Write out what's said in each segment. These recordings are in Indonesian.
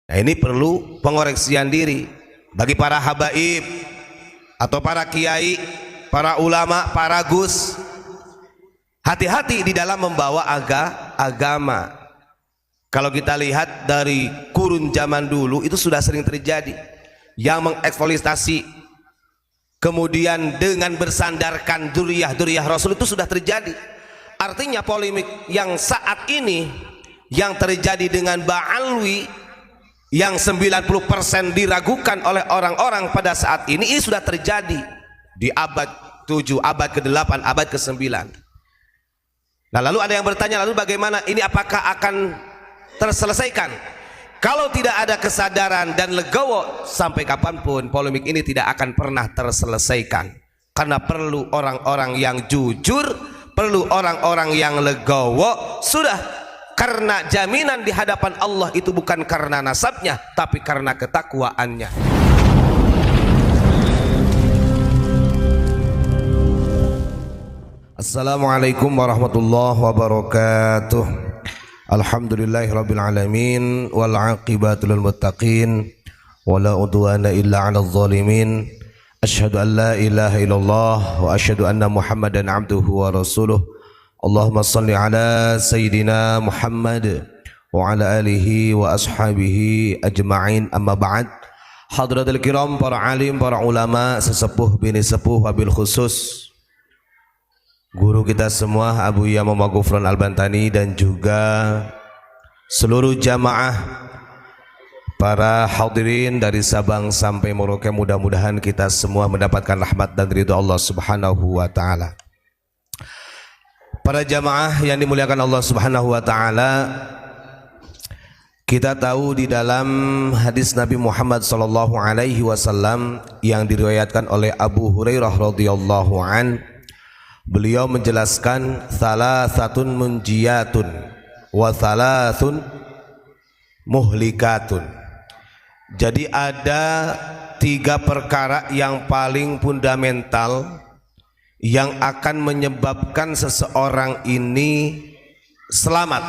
Nah, ini perlu pengoreksian diri bagi para habaib atau para kiai, para ulama, para gus. Hati-hati di dalam membawa agama. Kalau kita lihat dari kurun zaman dulu itu sudah sering terjadi yang mengeksploitasi, kemudian dengan bersandarkan dzurriyyah Rasul itu sudah terjadi. Artinya polemik yang saat ini yang terjadi dengan Ba'alwi yang 90% diragukan oleh orang-orang pada saat ini sudah terjadi di abad 7, abad ke-8, abad ke-9. Nah, lalu ada yang bertanya, lalu bagaimana ini, apakah akan terselesaikan? Kalau tidak ada kesadaran dan legowo, sampai kapanpun polemik ini tidak akan pernah terselesaikan, karena perlu orang-orang yang jujur, perlu orang-orang yang legowo. Sudah, karena jaminan di hadapan Allah itu bukan karena nasabnya, tapi karena ketakwaannya. Assalamualaikum warahmatullahi wabarakatuh. Alhamdulillahirabbil alamin wal aqibatu lil muttaqin wala udwana illa 'alal zalimin. Asyhadu an la ilaha illallah wa asyhadu anna Muhammadan 'abduhu wa rasuluh. Allahumma salli ala Sayyidina Muhammad wa ala alihi wa ashabihi ajma'in, amma ba'd. Hadratul kiram, para alim, para ulama, sesepuh bini sepuh, wabil khusus guru kita semua Abu Yama Maghfurun Al-Bantani, dan juga seluruh jamaah, para hadirin dari Sabang sampai Merauke, mudah-mudahan kita semua mendapatkan rahmat dan ridha Allah Subhanahu wa taala. Para jamaah yang dimuliakan Allah Subhanahu wa taala, kita tahu di dalam hadis Nabi Muhammad sallallahu alaihi wasallam yang diriwayatkan oleh Abu Hurairah radhiyallahu an, beliau menjelaskan salasatun munjiyatun wa salasun muhlikatun. Jadi ada 3 perkara yang paling fundamental yang akan menyebabkan seseorang ini selamat,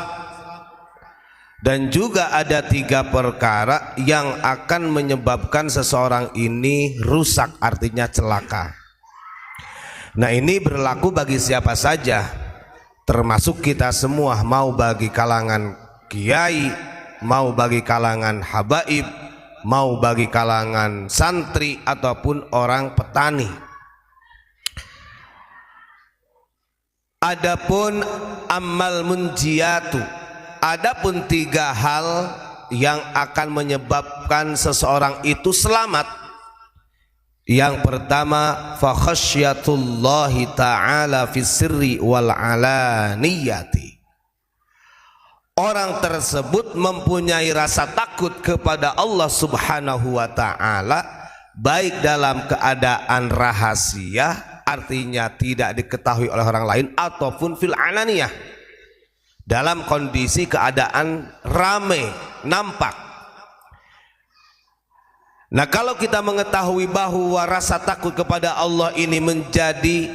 dan juga ada 3 perkara yang akan menyebabkan seseorang ini rusak, artinya celaka. Nah, ini berlaku bagi siapa saja, termasuk kita semua, mau bagi kalangan kiai, mau bagi kalangan habaib, mau bagi kalangan santri ataupun orang petani. Adapun amal munjiyatu, adapun 3 hal yang akan menyebabkan seseorang itu selamat. Yang pertama, fa khasyatullahi ta'ala fis sirri wal alaniyati. Orang tersebut mempunyai rasa takut kepada Allah Subhanahu wa ta'ala, baik dalam keadaan rahasia, artinya tidak diketahui oleh orang lain, ataupun fil alaniyah, dalam kondisi keadaan ramai, nampak. Nah, kalau kita mengetahui bahwa rasa takut kepada Allah ini menjadi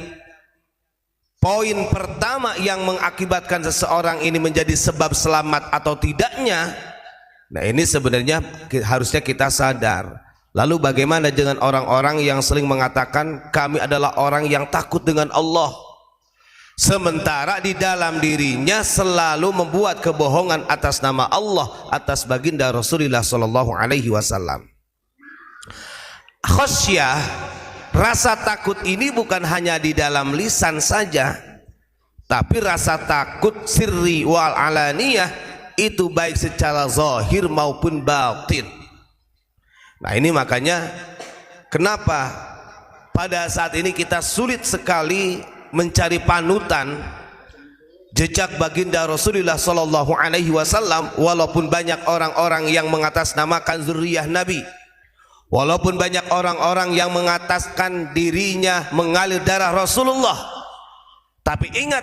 poin pertama yang mengakibatkan seseorang ini menjadi sebab selamat atau tidaknya, nah ini sebenarnya harusnya kita sadar. Lalu bagaimana dengan orang-orang yang sering mengatakan kami adalah orang yang takut dengan Allah, sementara di dalam dirinya selalu membuat kebohongan atas nama Allah, atas baginda Rasulullah sallallahu alaihi wasallam. Khasyah, rasa takut ini bukan hanya di dalam lisan saja, tapi rasa takut sirri wal alaniyah itu baik secara zahir maupun batin. Nah, ini makanya kenapa pada saat ini kita sulit sekali mencari panutan jejak baginda Rasulullah sallallahu alaihi wasallam, walaupun banyak orang-orang yang mengatasnamakan dzurriyyah Nabi, walaupun banyak orang-orang yang mengataskan dirinya mengalir darah Rasulullah. Tapi ingat,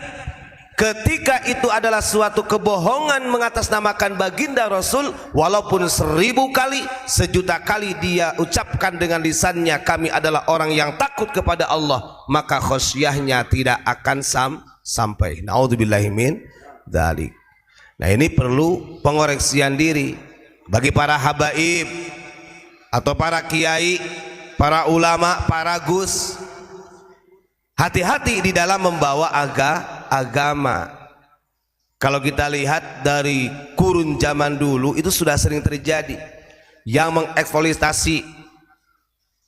ketika itu adalah suatu kebohongan mengatasnamakan baginda Rasul, walaupun 1000 kali, 1.000.000 kali dia ucapkan dengan lisannya kami adalah orang yang takut kepada Allah, maka khosyahnya tidak akan sampai. Naudzubillahi min dzalik. Nah, ini perlu pengoreksian diri bagi para habaib atau para kiai, para ulama, para gus, hati-hati di dalam membawa agama. Kalau kita lihat dari kurun zaman dulu itu sudah sering terjadi yang mengeksploitasi,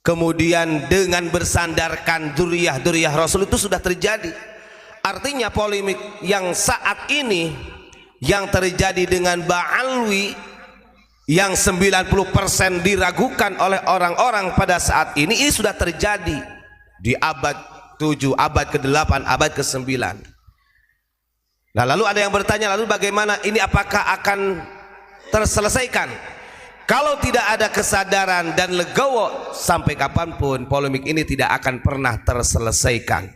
kemudian dengan bersandarkan dzurriyyah Rasul itu sudah terjadi. Artinya polemik yang saat ini yang terjadi dengan Ba'alwi yang 90% diragukan oleh orang-orang pada saat ini sudah terjadi di abad 7, abad ke-8, abad ke-9. Nah, lalu ada yang bertanya, lalu bagaimana ini, apakah akan terselesaikan? Kalau tidak ada kesadaran dan legowo, sampai kapanpun polemik ini tidak akan pernah terselesaikan.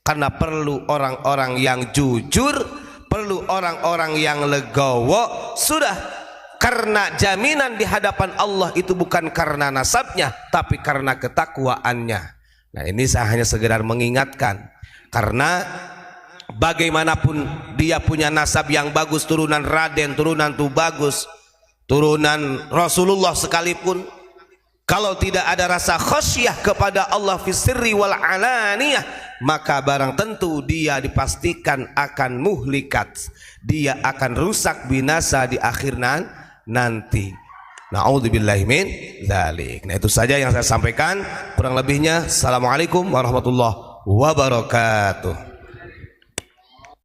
Karena perlu orang-orang yang jujur, perlu orang-orang yang legowo. Sudah, karena jaminan di hadapan Allah itu bukan karena nasabnya, tapi karena ketakwaannya. Nah, ini saya hanya sekedar mengingatkan, karena bagaimanapun dia punya nasab yang bagus, turunan Raden, turunan tuh bagus, turunan Rasulullah sekalipun, kalau tidak ada rasa khasyah kepada Allah fi sirri wal alaniyah, maka barang tentu dia dipastikan akan muhlikat, dia akan rusak binasa di akhir nanti. Na'udzubillahi min dzalik. Nah, itu saja yang saya sampaikan, kurang lebihnya assalamualaikum warahmatullahi wabarakatuh.